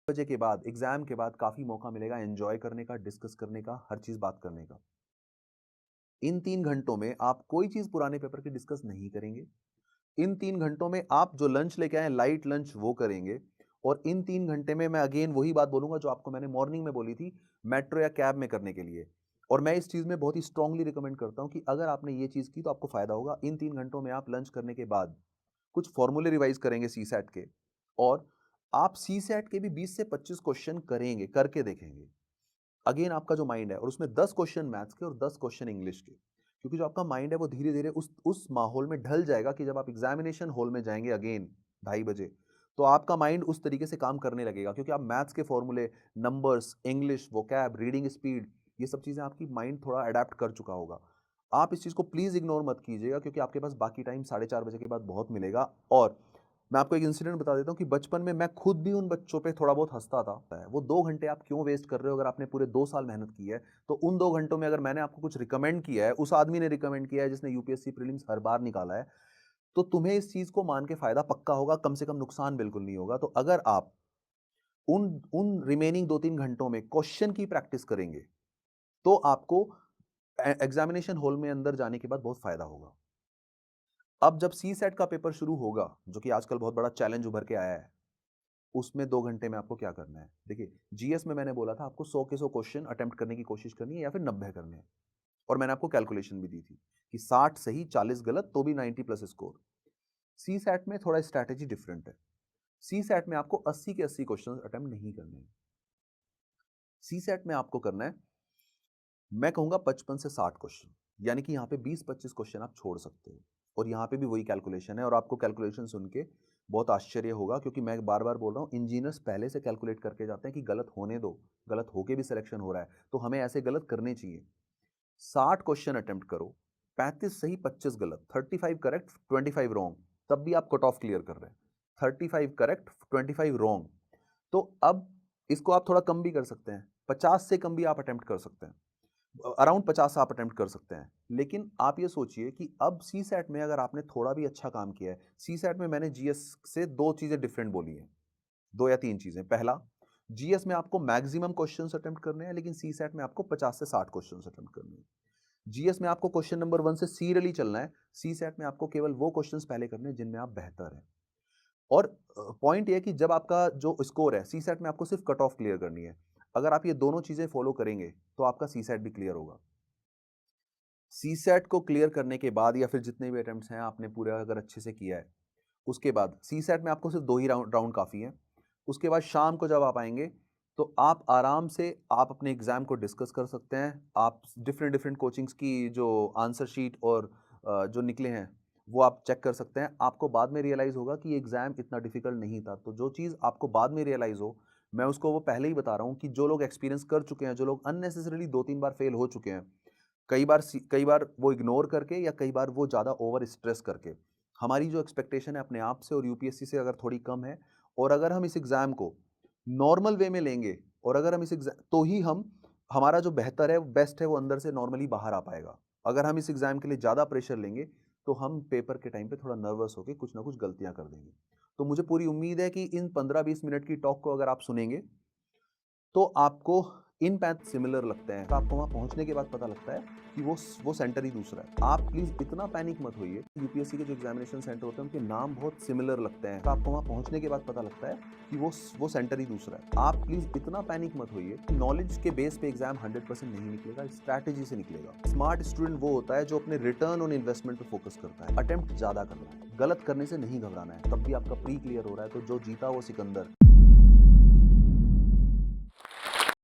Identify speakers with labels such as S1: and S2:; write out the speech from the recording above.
S1: बजे के बाद, एग्जाम के बाद काफी मौका मिलेगा एंजॉय करने का, डिस्कस करने का, हर चीज बात करने का। इन 3 घंटों में आप कोई चीज पुराने पेपर की डिस्कस नहीं करेंगे। इन 3 घंटों में आप जो लंच लेके आए लाइट लंच वो करेंगे। और इन 3 घंटे में मैं अगेन वही बात बोलूंगा जो आपको मैंने मॉर्निंग में बोली थी, मेट्रो या कैब में करने के लिए। और मैं इस चीज में बहुत ही स्ट्रांगली रिकमेंड करता हूं कि अगर आपने ये चीज की तो आपको फायदा होगा। इन 3 घंटों में आप लंच करने के बाद कुछ फॉर्मूले रिवाइज करेंगे सी सैट के। और आप सी सैट के भी 20 से 25 क्वेश्चन करेंगे, करके देखेंगे। अगेन आपका जो माइंड है और उसमें 10 क्वेश्चन मैथ्स के और 10 क्वेश्चन इंग्लिश के, क्योंकि जो आपका माइंड है वो धीरे धीरे उस माहौल में ढल जाएगा कि जब आप एग्जामिनेशन हॉल में जाएंगे अगेन 2:30 बजे, तो आपका माइंड उस तरीके से काम करने लगेगा, क्योंकि आप मैथ्स के फॉर्मूले, numbers, English, vocab, reading speed, ये सब चीजें आपकी माइंड थोड़ा अडेप्ट कर चुका होगा। आप इस चीज को प्लीज इग्नोर मत कीजिएगा, क्योंकि आपके पास बाकी टाइम 4:30 बजे के बाद बहुत मिलेगा। और मैं आपको एक इंसिडेंट बता देता हूँ कि बचपन में मैं खुद भी उन बच्चों पे थोड़ा बहुत हँसता था। वो 2 घंटे आप क्यों वेस्ट कर रहे हो? अगर आपने पूरे 2 साल मेहनत की है, तो उन 2 घंटों में अगर मैंने आपको कुछ रिकमेंड किया है, उस आदमी ने रिकमेंड किया है जिसने यूपीएससी प्रीलिम्स हर बार निकाला है, तो तुम्हें इस चीज़ को मान के फ़ायदा पक्का होगा, कम से कम नुकसान बिल्कुल नहीं होगा। तो अगर आप उन उन रिमेनिंग 2-3 घंटों में क्वेश्चन की प्रैक्टिस करेंगे, तो आपको एग्ज़ामिनेशन हॉल में अंदर जाने के बाद बहुत फ़ायदा होगा। अब जब सीसैट का पेपर शुरू होगा, जो कि आजकल बहुत बड़ा चैलेंज उभर के आया है, उसमें 2 घंटे में आपको क्या करना है? देखिए, जीएस में मैंने बोला था आपको 100 के 100 क्वेश्चन अटेम्प्ट करने की कोशिश करनी है या फिर 90 करने हैं। और मैंने आपको कैलकुलेशन भी दी थी कि 60 सही 40 गलत तो भी 90 प्लस स्कोर। सीसैट में थोड़ा स्ट्रैटेजी डिफरेंट है। सीसैट में आपको 80 के 80 क्वेश्चन अटेम्प्ट नहीं करने हैं। सीसैट में आपको करना है, मैं कहूंगा 55 से 60 क्वेश्चन, यानी कि यहाँ पे 20-25 क्वेश्चन आप छोड़ सकते हो। और यहाँ पे भी वही कैलकुलेशन है, और आपको कैलकुलेशन सुन के बहुत आश्चर्य होगा, क्योंकि मैं बार बार बोल रहा हूँ, इंजीनियर्स पहले से कैलकुलेट करके जाते हैं कि गलत होने दो, गलत होके भी सिलेक्शन हो रहा है तो हमें ऐसे गलत करने चाहिए। 60 क्वेश्चन अटेम्प्ट करो, 35 सही 25 गलत, 35 करेक्ट 25 रॉन्ग, तब भी आप कट ऑफ क्लियर कर रहे हैं। 35 करेक्ट 25 रॉन्ग, तो अब इसको आप थोड़ा कम भी कर सकते हैं, 50 से कम भी आप अटेम्प्ट कर सकते हैं, अराउंड 50 आप अटेम्प्ट कर सकते हैं। लेकिन आप ये सोचिए कि अब सी सैट में अगर आपने थोड़ा भी अच्छा काम किया है, सी सैट में मैंने जीएस से 2 चीजें डिफरेंट बोली हैं, 2 या 3 चीजें। पहला, जीएस में आपको मैक्सिमम क्वेश्चंस अटेम्प्ट करने हैं, लेकिन सी सैट में आपको 50 से 60 क्वेश्चंस अटेम्प्ट करने हैं। जीएस में आपको क्वेश्चन नंबर 1 से सीरियली चलना है, सी सैट में आपको केवल वो क्वेश्चंस पहले करने हैं जिनमें आप बेहतर हैं। और पॉइंट ये है कि जब आपका जो स्कोर है, सी सैट में आपको सिर्फ कट ऑफ क्लियर करनी है। अगर आप ये दोनों चीजें फॉलो करेंगे, तो आपका सी सैट भी क्लियर होगा। सीसैट को क्लियर करने के बाद, या फिर जितने भी अटेम्प्ट्स हैं आपने पूरा अगर अच्छे से किया है, उसके बाद सीसैट में आपको सिर्फ 2 ही राउंड राउंड काफ़ी हैं। उसके बाद शाम को जब आप आएँगे, तो आप आराम से आप अपने एग्ज़ाम को डिस्कस कर सकते हैं। आप डिफरेंट डिफरेंट कोचिंग्स की जो आंसर शीट और जो निकले हैं, वो आप चेक कर सकते हैं। आपको बाद में रियलाइज़ होगा कि एग्ज़ाम इतना डिफ़िकल्ट नहीं था। तो जो चीज़ आपको बाद में रियलाइज़ हो, मैं उसको वो पहले ही बता रहा हूँ कि जो लोग एक्सपीरियंस कर चुके हैं, जो लोग अननेसेसरीली 2-3 बार फेल हो चुके हैं, कई बार वो इग्नोर करके, या कई बार वो ज़्यादा ओवर स्ट्रेस करके। हमारी जो एक्सपेक्टेशन है अपने आप से और यूपीएससी से अगर थोड़ी कम है, और अगर हम इस एग्ज़ाम को नॉर्मल वे में लेंगे, और अगर हम इस एग्ज़ाम तो ही हम हमारा जो बेहतर है, बेस्ट है, वो अंदर से नॉर्मली बाहर आ पाएगा। अगर हम इस एग्ज़ाम के लिए ज़्यादा प्रेशर लेंगे, तो हम पेपर के टाइम पे थोड़ा नर्वस होके कुछ ना कुछ गलतियाँ कर देंगे। तो मुझे पूरी उम्मीद है कि इन 15-20 मिनट की टॉक को अगर आप सुनेंगे, तो आपको इन पैथ सिमिलर लगते हैं। तो आपको वहाँ पहुँचने के बाद पता लगता है कि वो सेंटर ही दूसरा है। आप प्लीज़ इतना पैनिक मत होइए। यूपीएससी के जो एग्ज़ामिनेशन सेंटर होते हैं, उनके नाम बहुत सिमिलर लगते हैं। तो आपको वहाँ पहुँचने के बाद पता लगता है कि वो सेंटर ही दूसरा है। आप प्लीज़ इतना पैनिक मत होइए। नॉलेज के बेस पे एग्ज़ाम 100% नहीं निकलेगा, स्ट्रैटेजी से निकलेगा। स्मार्ट स्टूडेंट वो होता है जो अपने रिटर्न ऑन इन्वेस्टमेंट पे फोकस करता है। अटेम्प्ट ज़्यादा करना है, गलत करने से नहीं घबराना है। तब भी आपका प्री क्लियर हो रहा है, तो जो जीता वो सिकंदर।